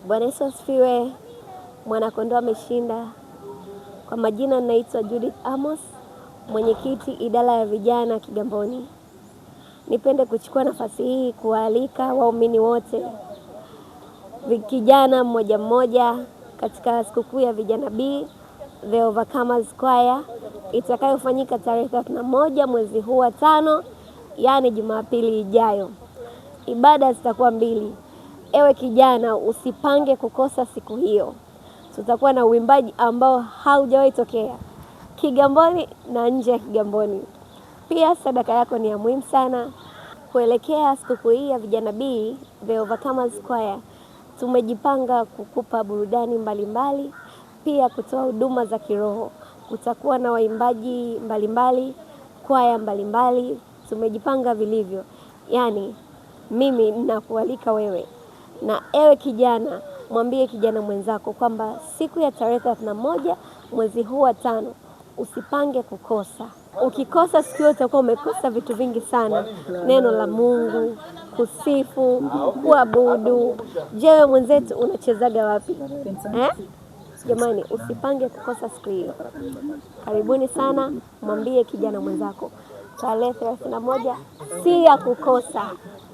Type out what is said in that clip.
Bwana Yesu asifiwe. Mwanakondoo ameshinda. Kwa majina naitwa Judith Amos, mwenyekiti idara ya vijana Kigamboni. Nipende kuchukua nafasi hii kualika waumini wote, kijana mmoja mmoja katika sikukuu ya Vijana B The Overcomers Choir itakayofanyika tarehe 31 mwezi huu wa 5, yani Jumapili ijayo. Ibada zitakuwa 2. Ewe kijana, usipange kukosa siku hiyo. Tutakuwa na uimbaji ambao haujawahi tokea Kigamboni na nje ya Kigamboni. Pia sadaka yako ni ya muhimu sana. Kuelekea sikukuu hii ya Vijana B The Overcomers Choir, tumejipanga kukupa burudani mbalimbali, pia kutoa huduma za kiroho. Kutakuwa na waimbaji mbalimbali, kwaya mbalimbali, tumejipanga vilivyo. Yani mimi ninakualika wewe, na ewe kijana, mwambie kijana mwenzako kwamba siku ya tarehe 31 mwezi huu wa 5 usipange kukosa. Ukikosa siku hiyo utakuwa umekosa vitu vingi sana. Neno la Mungu, kusifu, kuabudu. Je, wewe mwenzetu unachezaga wapi? Jamani, usipange kukosa siku hiyo. Karibuni sana, mwambie kijana mwenzako tarehe 31 si ya kukosa.